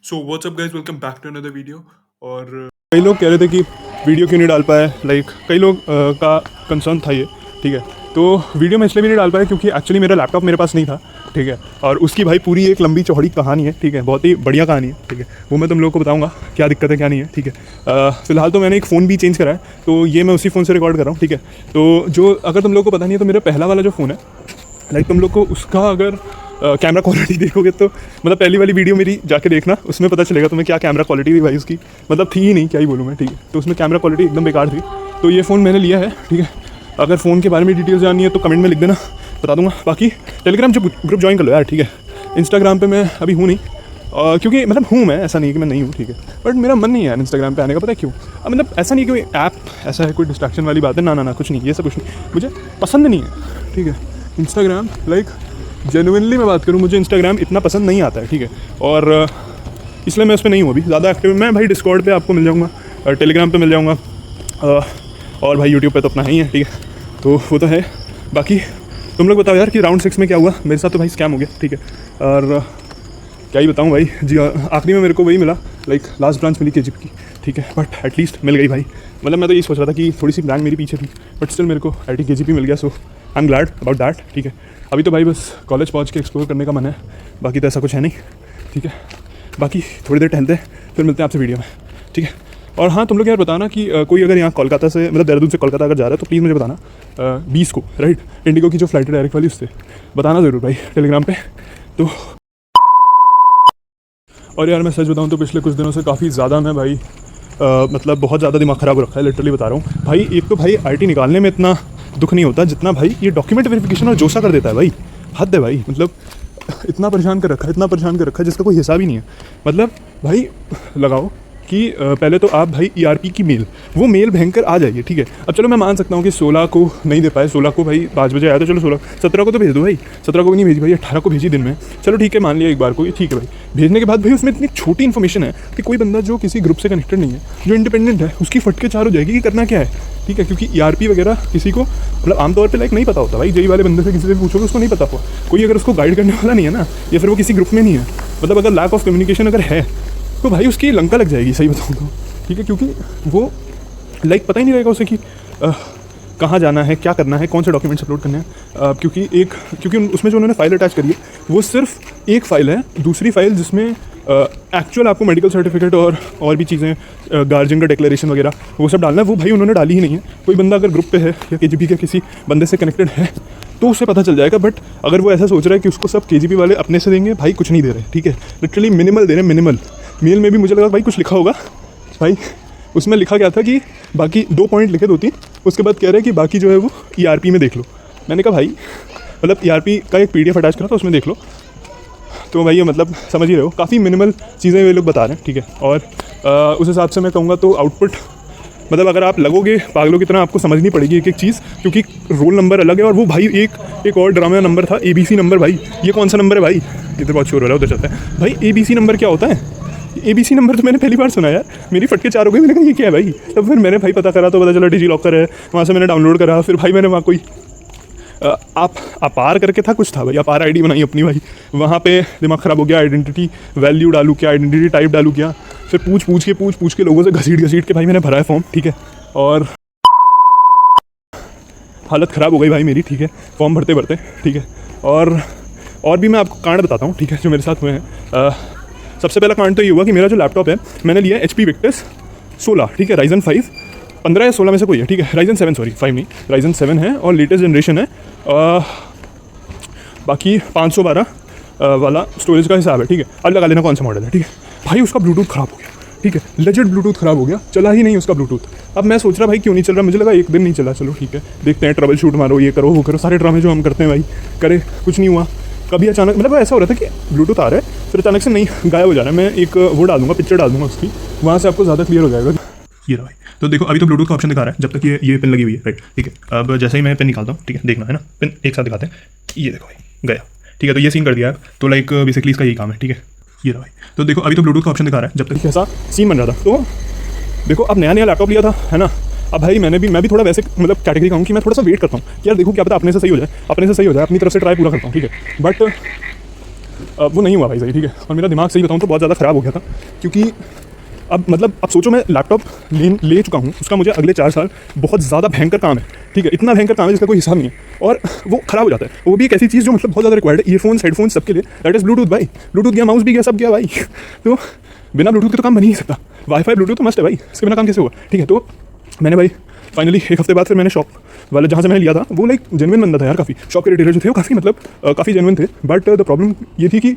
So what's up guys, welcome back to another video. और कई लोग कह रहे थे कि वीडियो क्यों नहीं डाल पाए। कई लोग का कंसर्न था ये, ठीक है। तो वीडियो मैं इसलिए भी नहीं डाल पाया क्योंकि एक्चुअली मेरा लैपटॉप मेरे पास नहीं था, ठीक है। और उसकी भाई पूरी एक लंबी चौड़ी कहानी है, ठीक है, बहुत ही बढ़िया कहानी है, ठीक है। वो मैं तुम लोगों को बताऊंगा क्या दिक्कत है क्या नहीं है, ठीक है। फिलहाल तो मैंने एक फ़ोन भी चेंज करा है, तो ये मैं उसी फ़ोन से रिकॉर्ड कर रहा हूँ, ठीक है। तो जो अगर तुम लोगों को पता नहीं है तो मेरा पहला वाला जो फ़ोन है, तुम लोग को उसका अगर कैमरा क्वालिटी देखोगे तो मतलब पहली वाली वीडियो मेरी जाके देखना, उसमें पता चलेगा तुम्हें क्या कैमरा क्वालिटी थी भाई उसकी। मतलब थी ही नहीं, क्या ही बोलूँ मैं, ठीक है। तो उसमें कैमरा क्वालिटी एकदम बेकार थी। तो ये फ़ोन मैंने लिया है, ठीक है। अगर फ़ोन के बारे में डिटेल्स जाननी है तो कमेंट में लिख देना, बता दूंगा। बाकी टेलीग्राम जो ग्रुप ज्वाइन कर लो यार, ठीक है। इंस्टाग्राम पर मैं अभी हूँ नहीं, क्योंकि मतलब हूँ मैं, ऐसा नहीं कि मैं नहीं हूँ, ठीक है। बट मेरा मन नहीं है यार इंस्टाग्राम पे आने का, पता है क्यों? मतलब ऐसा नहीं कि कोई ऐप ऐसा है, कोई डिस्ट्रैक्शन वाली बात है, ना कुछ नहीं, ये सब कुछ नहीं, मुझे पसंद नहीं है, ठीक है। इंस्टाग्राम जेनुइनली मैं बात करूँ, मुझे इंस्टाग्राम इतना पसंद नहीं आता है, ठीक है। और इसलिए मैं उस पर नहीं हूँ अभी ज़्यादा एक्टिव। मैं भाई डिस्कॉर्ड पे आपको मिल जाऊँगा, टेलीग्राम पे मिल जाऊँगा, और भाई यूट्यूब पे तो अपना ही है, ठीक है। तो वो तो है। बाकी तुम लोग बताओ यार कि राउंड 6 में क्या हुआ। मेरे साथ तो भाई स्कैम हो गया, ठीक है। और क्या ही बताऊँ भाई जी, आखिरी में मेरे को वही मिला, लास्ट ब्रांच मिली केजीपी की, ठीक है। बट एटलीस्ट मिल गई भाई। मतलब मैं तो ये सोच रहा था कि थोड़ी सी ब्रांच मेरी पीछे थी, बट स्टिल मेरे को आईटी केजीपी मिल गया, so I am glad about that, ठीक है। अभी तो भाई बस कॉलेज पहुंच के एक्सप्लोर करने का मन है, बाकी तो ऐसा कुछ है नहीं, ठीक है। बाकी थोड़ी देर टहलते हैं, फिर मिलते हैं आपसे वीडियो में, ठीक है। और हाँ, तुम लोग यार बताना कि कोई अगर यहाँ कोलकाता से, मतलब देहरादून से कोलकाता अगर जा रहा है तो प्लीज़ मुझे बताना, 20 को, राइट, इंडिगो की जो फ्लाइट है डायरेक्ट वाली, उससे बताना ज़रूर भाई टेलीग्राम पे। तो और यार मैं सच बताऊँ तो पिछले कुछ दिनों से काफ़ी ज़्यादा मैं भाई मतलब बहुत ज़्यादा दिमाग ख़राब रखा है, लिटरली बता रहा हूँ भाई। एक तो भाई आईटी निकालने में इतना दुख नहीं होता जितना भाई ये डॉक्यूमेंट वेरिफिकेशन और जोसा कर देता है भाई। हद है भाई, मतलब इतना परेशान कर रखा है, इतना परेशान कर रखा है जिसका कोई हिसाब ही नहीं है। मतलब भाई लगाओ कि पहले तो आप भाई ईआरपी की मेल, वो मेल भयंकर आ जाइए, ठीक है। अब चलो मैं मान सकता हूँ कि 16 को नहीं दे पाए, 16 को भाई 5 बजे आया तो चलो 17 को तो भेज दो भाई, 17 को भी नहीं भेजी भाई, 18 को भेजी दिन में, चलो ठीक है, मान लिया एक बार को, ठीक है भाई। भेजने के बाद भाई उसमें इतनी छोटी इन्फॉर्मेशन है कि कोई बंदा जो किसी ग्रुप से कनेक्टेड नहीं है, जो इंडिपेंडेंट है, उसकी फटके चार हो जाएगी कि करना क्या है, ठीक है। क्योंकि ईआरपी वगैरह किसी को मतलब आमतौर पर नहीं पता होता भाई। जेई वाले बंदे से किसी से पूछोगे उसको नहीं पता हुआ, कोई अगर उसको गाइड करने वाला नहीं है ना, या फिर वो किसी ग्रुप में नहीं है, मतलब अगर लैक ऑफ कम्युनिकेशन अगर है तो भाई उसकी लंका लग जाएगी, सही बताऊँ तो, ठीक है। क्योंकि वो पता ही नहीं रहेगा उसे कि कहाँ जाना है, क्या करना है, कौन से डॉक्यूमेंट्स अपलोड करने हैं। क्योंकि उसमें जो उन्होंने फाइल अटैच करी है वो सिर्फ एक फ़ाइल है। दूसरी फाइल जिसमें एक्चुअल आपको मेडिकल सर्टिफिकेट और भी चीज़ें, गार्जियन का डिक्लेरेशन वगैरह वो सब डालना है, वो भाई उन्होंने डाली ही नहीं है। कोई बंदा अगर ग्रुप पे है या केजीपी के किसी बंदे से कनेक्टेड है तो उससे पता चल जाएगा। बट अगर वो ऐसा सोच रहा है कि उसको सब केजीपी वाले अपने से देंगे, भाई कुछ नहीं दे रहे, ठीक है। लिटरली मिनिमल दे रहे हैं, मिनिमल। मेल में भी मुझे लगा भाई कुछ लिखा होगा भाई, उसमें लिखा गया था कि बाकी 2 पॉइंट लिखे 2-3, उसके बाद कह रहे हैं कि बाकी जो है वो ईआरपी में देख लो। मैंने कहा भाई मतलब ईआरपी का एक पीडीएफ अटैच करा था, उसमें देख लो। तो भाई ये मतलब समझ ही रहे हो, काफ़ी मिनिमल चीज़ें वे लोग बता रहे हैं, ठीक है। और उस हिसाब से मैं कहूँगा तो आउटपुट, मतलब अगर आप लगोगे पागलों की तरह, आपको समझनी पड़ेगी एक एक चीज़, क्योंकि रोल नंबर अलग है। और वो भाई एक और ड्रामा नंबर था, ABC नंबर। भाई ये कौन सा नंबर है भाई? इधर बहुत शोर हो रहा है, उधर चलता है भाई। ABC नंबर क्या होता है? ABC नंबर तो मैंने पहली बार सुना यार, मेरी फटके चार हो गई। मैंने कहा ये क्या है भाई? तब फिर मैंने भाई पता करा तो पता चला डिजी लॉकर है, वहाँ से मैंने डाउनलोड करा। फिर भाई मैंने वहाँ कोई अपार करके था, कुछ था भाई, अपार आईडी बनाई अपनी भाई। वहाँ पे दिमाग ख़राब हो गया, आइडेंटिटी वैल्यू डालूँ क्या, आइडेंटिटी टाइप डालूँ क्या। फिर पूछ के लोगों से घसीट के भाई मैंने भरा है फॉर्म, ठीक है। और हालत ख़राब हो गई भाई मेरी, ठीक है, फॉर्म भरते, ठीक है। और भी मैं आपको कांड बताता हूँ, ठीक है, जो मेरे साथ हुए हैं। सबसे पहला कांड तो ये हुआ कि मेरा जो लैपटॉप है मैंने लिया HP Victus 16, ठीक है, Ryzen 5 15 या 16 में से कोई है, ठीक है। Ryzen 7, सॉरी 5 नहीं, Ryzen 7 है और लेटेस्ट जनरेशन है। बाकी 512 वाला स्टोरेज का हिसाब है, ठीक है। अब लगा लेना कौन सा मॉडल है, ठीक है। भाई उसका ब्लूटूथ ख़राब हो गया, ठीक है, लेजेंड ब्लूटूथ ख़राब हो गया, चला ही नहीं उसका ब्लूटूथ। अब मैं सोच रहा भाई क्यों नहीं चल रहा, मुझे लगा एक दिन नहीं चला, चलो ठीक है, देखते हैं, ट्रबल शूट मारो, ये करो वो करो, सारे ड्रामे जो हम करते हैं भाई करे, कुछ नहीं हुआ। कभी अचानक मतलब ऐसा हो रहा था कि ब्लूटूथ आ रहा है, फिर अचानक से नहीं, गायब हो जा रहा है। मैं एक वो डाल दूंगा, पिक्चर डाल दूंगा उसकी, वहाँ से आपको ज़्यादा क्लियर हो जाएगा। ये रहा भाई। तो देखो अभी तो ब्लूटूथ का ऑप्शन दिखा रहा है, जब तक ये पिन लगी हुई है, राइट, ठीक है। अब जैसे ही मैं पिन निकालता हूँ, ठीक है, देखना है ना, पिन एक साथ दिखाते हैं, ये देखो भाई गया, ठीक है। तो ये सीन कर दिया है, तो बेसिकली इसका यही काम है, ठीक है। ये रहा भाई। तो देखो अभी तो ब्लूटूथ का ऑप्शन दिखा रहा है, जब तक ऐसा सीन बन रहा था। तो देखो अब नया लैपटॉप लिया था, है ना। अब भाई मैं भी थोड़ा वैसे मतलब कैटेगरी का हूँ कि मैं थोड़ा सा वेट करता हूँ कि यार देखो क्या पता अपने से सही हो जाए, अपने से सही हो जाए, अपनी तरफ से ट्राई पूरा करता हूँ, ठीक है। बट वो नहीं हुआ भाई सही, ठीक है। और मेरा दिमाग सही बताऊँ तो बहुत ज़्यादा ख़राब हो गया था, क्योंकि अब सोचो मैं लैपटॉप ले चुका हूँ, उसका मुझे अगले 4 साल बहुत ज़्यादा भयंकर काम है, ठीक है। इतना भयंकर काम है जिसका कोई हिसाब नहीं है, और वो ख़राब हो जाता है। वो भी एक ऐसी चीज़ जो मतलब बहुत ज़्यादा रिक्वायर्ड है, ईयरफोन्स हेडफोन्स सबके लिए, दैट इज़ ब्लूटूथ भाई। ब्लूटूथ गया, माउस भी गया, सब गया भाई। तो बिना ब्लूटूथ के तो काम बन ही नहीं सकता। वाईफाई ब्लूटूथ तो मस्ट है भाई, इसके बिना काम कैसे होगा, ठीक है। तो मैंने भाई फाइनली 1 हफ्ते बाद फिर मैंने शॉप वाले जहाँ से मैंने लिया था, वो लाइक जेन्युइन बंदा था यार, काफ़ी शॉप के रिटेलर जो थे वो काफ़ी मतलब काफ़ी जेन्युइन थे। बट द प्रॉब्लम ये थी कि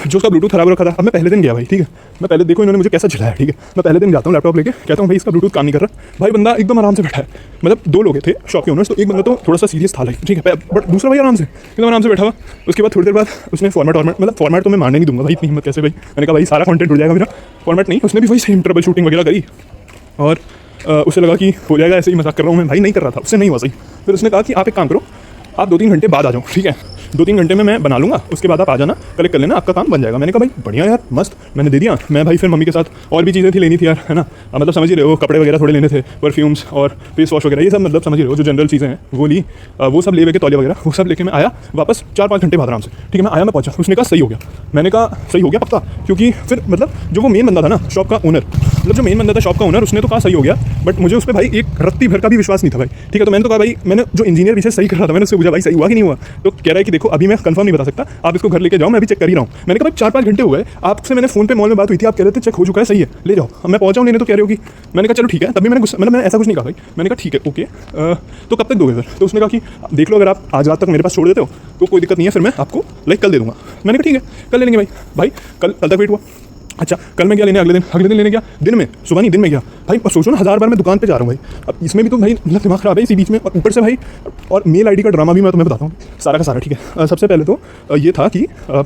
जो उसका ब्लूटूथ खराब रखा था। अब मैं पहले दिन गया भाई, ठीक है, मैं पहले देखो इन्होंने मुझे कैसा झिलाया, ठीक है। मैं पहले दिन जाता हूँ लैपटॉप लेके, कहता हूँ भाई इसका ब्लूटूथ काम नहीं कर रहा। भाई बंदा एकदम आराम से बैठा है, मतलब 2 लोग थे शॉप के ओनर्स, तो एक बंदा तो थोड़ा सा सीरियस था लाइक, ठीक है, बट दूसरा भाई आराम से एकदम आराम से बैठा हुआ। उसके बाद थोड़ी देर बाद उसने फॉर्मेट तो मैं मारने नहीं दूंगा भाई, इतनी हिम्मत कैसे भाई। मैंने कहा भाई सारा कंटेंट उड़ जाएगा मेरा, फॉर्मेट नहीं। उसने भी वही सेम ट्रबल शूटिंग वगैरह करी, और उसे लगा कि हो जाएगा, ऐसे ही मजाक कर रहा हूँ मैं, भाई नहीं कर रहा था, उससे नहीं हुआ सही। फिर उसने कहा कि आप एक काम करो, आप 2-3 घंटे बाद आ जाओ, ठीक है, 2-3 घंटे में मैं बना लूँगा, उसके बाद आप आ जाना, कलेक्ट कर लेना, आपका काम बन जाएगा। मैंने कहा भाई बढ़िया यार, मस्त। मैंने दे दिया। मैं भाई फिर मम्मी के साथ और भी चीज़ें थी लेनी थी यार, है ना, मतलब समझ ही रहे हो, कपड़े वगैरह थोड़े लेने थे, परफ्यूम्स और फेस वॉश वगैरह, ये सब मतलब समझ ही रहे हो, जो जनरल चीज़ें हैं वो ली, वो सब ले के तौलिया वगैरह वो सब लेके मैं आया वापस 4-5 घंटे बाद आराम से, ठीक है। मैं आया, मैं पहुंचा, उसने कहा सही हो गया। मैंने कहा सही हो गया पक्का, क्योंकि फिर मतलब जो वो मेन बंदा था ना शॉप का ओनर, मतलब जो मेन बंदा था शॉप का ओनर, उसने तो कहा सही हो गया, बट मुझे उस पर भाई एक रत्ती भर का भी विश्वास नहीं था भाई, ठीक है। तो मैंने तो कहा भाई, मैंने जो इंजीनियर पीछे सही कर रहा था, मैंने उससे पूछा भाई सही हुआ कि नहीं हुआ, तो कह रहा है कि देखो अभी मैं कंफर्म नहीं बता सकता, आप इसको घर लेके जाओ, मैं अभी चेक कर ही रहा हूँ। मैंने कहा भाई 4-5 घंटे हो गए, आपसे मैंने फोन पे मॉल में बात हुई थी, आप कह रहे थे चेक हो चुका है, सही है, ले जाओ। अब मैं पहुंचाऊँ लेने, तो कह रही होगी। मैंने कहा चलो ठीक है, तभी मैंने ऐसा कुछ नहीं कहा भाई, मैंने कहा ठीक है ओके, तो कब तक दोगे फिर। तो उसने कहा कि देख लो, अगर आप आज रात तक मेरे पास छोड़ देते हो तो कोई दिक्कत नहीं है, फिर मैं आपको लाइक कल दे दूँगा। मैंने कहा ठीक है कल ले लेंगे भाई। भाई कल तक वेट हुआ। अच्छा कल मैं गया लेने, अगले दिन लेने गया, दिन में, सुबह नहीं दिन में गया भाई। और सोचो ना 1000 बार मैं दुकान पे जा रहा हूँ भाई, अब इसमें भी तो भाई मतलब दिमाग खराब है इसी बीच में, और ऊपर से भाई और मेल आईडी का ड्रामा भी मैं तुम्हें बताता हूँ सारा का सारा, ठीक है। सबसे पहले तो ये था कि मैं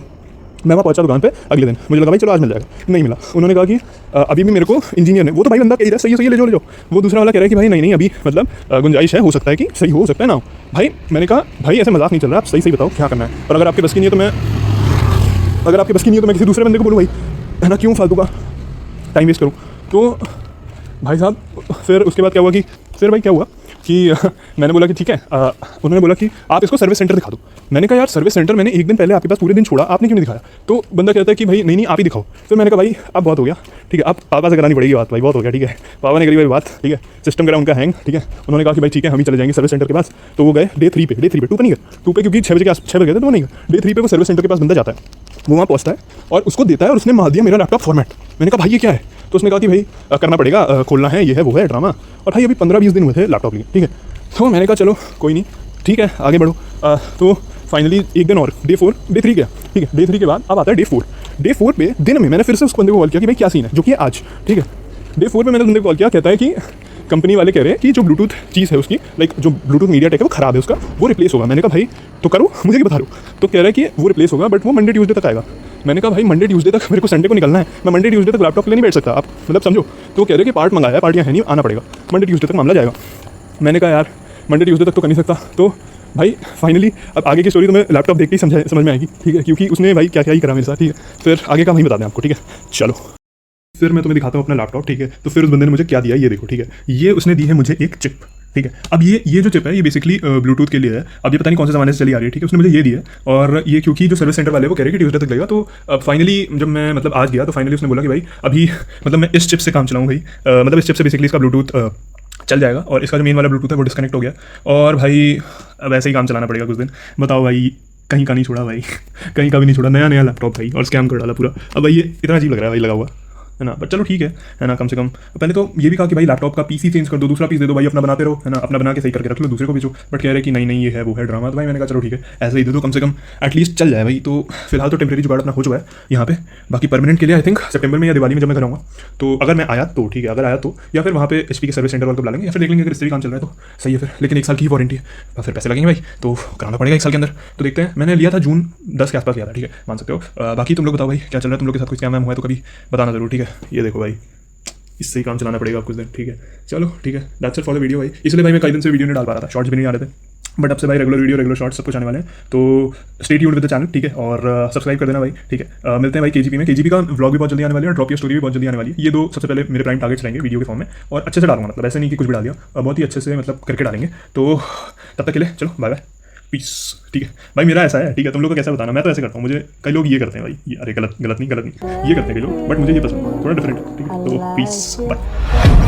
वहाँ पहुंचा दुकान पे अगले दिन, मुझे लगा भाई चलो आज मिल जाएगा, नहीं मिला। उन्होंने कहा कि अभी भी मेरे को इंजीनियर ने, वो तो भाई बंदा कह रहा है सही है ले जाओ। वो दूसरा वाला कह रहा है कि भाई नहीं अभी मतलब गुंजाइश है, हो सकता है कि सही हो सकता है ना हो। भाई मैंने कहा भाई ऐसे मजाक नहीं चल रहा, आप सही बताओ क्या करना है, और अगर आपके बस की नहीं है तो मैं किसी दूसरे बंदे को बोलूँ भाई, है ना, क्यों फालतू का टाइम वेस्ट करूँ। तो भाई साहब फिर उसके बाद क्या हुआ कि फिर भाई क्या हुआ कि मैंने बोला कि ठीक है, उन्होंने बोला कि आप इसको सर्विस सेंटर दिखा दो। मैंने कहा यार सर्विस सेंटर मैंने एक दिन पहले आपके पास पूरे दिन छोड़ा, आपने क्यों नहीं दिखाया। तो बंदा कहता है कि भाई नहीं आप ही दिखाओ। फिर मैंने कहा भाई अब बहुत हो गया, ठीक है, अब पापा से करानी पड़ेगी बात, भाई बहुत हो गया, ठीक है। पापा ने करी भाई बात, ठीक है, सिस्टम करा उनका हैंग, ठीक है। उन्होंने कहा कि भाई ठीक है हम ही चले जाएंगे सर्विस सेंटर के पास। तो वो गए डे 3 पे, 2 पे नहीं गए, 2 पे क्योंकि 6 बजे गए थे, तो नहीं गए। डे 3 पे वो सर्विस सेंटर के पास बंदा जाता है, वो वहाँ पहुँचता है और उसको देता है, और उसने मार दिया मेरा लैपटॉप फॉर्मेट। मैंने कहा भाई ये क्या है। तो उसने कहा कि भाई करना पड़ेगा, खोलना है, ये है वो है ड्रामा। और भाई अभी 15-20 दिन हुए थे लैपटॉप लिए, ठीक है। तो मैंने कहा चलो कोई नहीं, ठीक है आगे बढ़ो। तो फाइनली एक दिन और डे 3 गया, ठीक है। डे 3 के बाद अब आता है डे 4 पे दिन में मैंने फिर से उस बंदे को कॉल किया कि भाई क्या सीन है, जो कि आज, ठीक है। डे 4 पे मैंने बंदे को कॉल किया, कहता है कि कंपनी वाले कह रहे हैं कि जो ब्लूटूथ चीज़ है उसकी, लाइक जो ब्लूटूथ मीडिया टेक है वो खराब है, उसका वो रिप्लेस होगा। मैंने कहा भाई तो करो, मुझे क्या बता रहे हो। तो कह रहा है कि वो रिप्लेस होगा बट वो मंडे ट्यूसडे तक आएगा। मैंने कहा भाई मंडे ट्यूसडे तक, मेरे को संडे को निकलना है, मैं मंडे ट्यूसडे तक लैपटॉप के लिए नहीं बैठ सकता, आप मतलब समझो। तो कह रहे कि पार्ट मंगाया है, पार्टियाँ है नहीं, आना पड़ेगा, मंडे ट्यूसडे तक मामला जाएगा। मैंने कहा यार मंडे ट्यूसडे तक तो कर नहीं सकता। तो भाई फाइनली अब आगे की स्टोरी तो मैं लैपटॉप देख के ही समझ में आएगी, ठीक है, क्योंकि उसने भाई क्या क्या ही करा मेरे साथ, ठीक है। फिर आगे का वहीं बता दें आपको, ठीक है। चलो फिर मैं तुम्हें दिखाता हूँ अपना लैपटॉप, ठीक है। तो फिर उस बंदे ने मुझे क्या दिया ये देखो, ठीक है। ये उसने दी है मुझे एक चिप, ठीक है। अब ये जो चिप है ये बेसिकली ब्लूटूथ के लिए है। अब ये पता नहीं कौन से ज़माने से चली आ रही है, ठीक है। उसने मुझे ये दिया है, और ये क्योंकि जो सर्विस सेंटर वाले वो कह रहे हैं कि ट्यूसडे तक लगेगा। तो फाइनली जब मैं मतलब आज गया तो फाइनली उसने बोला कि भाई अभी मतलब मैं इस चिप से काम चलाऊँ भाई, मतलब इस चिप से बेसिकली इसका ब्लूटूथ चल जाएगा, और इसका जो मेन वाला ब्लूटूथ है वो डिस्कनेक्ट हो गया। और भाई अब ऐसे ही काम चलाना पड़ेगा कुछ दिन। बताओ भाई कहीं का नहीं छोड़ा भाई, कहीं का भी नहीं छोड़ा, नया लैपटॉप भाई, और स्कैम कर डाला पूरा। अब भाई ये इतना अजीब लग रहा है भाई लगा हुआ, है ना, बट चलो ठीक है ना। कम से कम पहले तो ये भी कहा कि भाई लैपटॉप का पीसी चेंज कर दो, दूसरा पीस दे दो भाई, अपना बनाते रहो, है ना, अपना बना के सही करके रख लो, दूसरे को बेचो। बट कह रहे कि नहीं ये है वो है ड्रामा। तो भाई मैंने कहा चलो ठीक है ऐसे ही दे दो, कम से कम एटलीस्ट चल जाए भाई। तो फिलहाल तो टेम्प्रेरी जुगाड़ अपना हो चुका है यहाँ पे, बाकी परमानेंट के लिए आई थिंक सितंबर में या दिवाली में जब मैं कराऊंगा, तो अगर मैं आया तो ठीक है, अगर आया तो या फिर वहाँ पे एचपी के सर्विस सेंटर वाले को बुला लेंगे, या फिर देख लेंगे अगर इससे भी काम चल रहा है तो सही है फिर। लेकिन 1 साल की वारंटी है, फिर पैसे लगेंगे भाई, तो कराना पड़ेगा 1 साल के अंदर। तो देखते हैं, मैंने लिया था जून 10 के आसपास लिया था, ठीक है, मान सकते हो। बाकी तुम लोग बताओ भाई क्या चल रहा है, तुम लोग के साथ कुछ स्कैम हुआ है तो कभी बताना जरूर, ठीक है। ये देखो भाई इससे ही काम चलाना पड़ेगा कुछ दिन, ठीक है। चलो ठीक है, that's it for the video भाई। इसलिए भाई मैं कई दिन से वीडियो नहीं डाल पा रहा था, शॉर्ट्स भी नहीं आ रहे थे, बट अब से भाई रेगुलर वीडियो रेगुलर शॉर्ट्स सब कुछ आने वाले हैं। तो stay tuned with the channel, ठीक है, और सब्सक्राइब कर देना भाई, ठीक है। मिलते हैं भाई केजीपी में, केजीपी का व्लॉग भी बहुत जल्दी आने वाली है, और ड्रॉप योर स्टोरी भी बहुत जल्दी आने वाली है। ये 2 सबसे पहले मेरे प्राइम टारगेट्स रहेंगे वीडियो के फॉर्म में, और अच्छे से डालूंगा, मतलब ऐसे नहीं कि कुछ भी डाल दिया, बहुत ही अच्छे से मतलब करके डालेंगे। तो तब तक के लिए चलो बाय बाय। पीस। ठीक है भाई, मेरा ऐसा है, ठीक है, तुम लोग को कैसा बताना, मैं तो ऐसे करता हूँ, मुझे कई लोग ये करते हैं भाई, ये अरे गलत गलत नहीं, ये करते हैं कई लोग, बट मुझे ये पसंद है, थोड़ा डिफरेंट है, ठीक है, तो पीस बाय।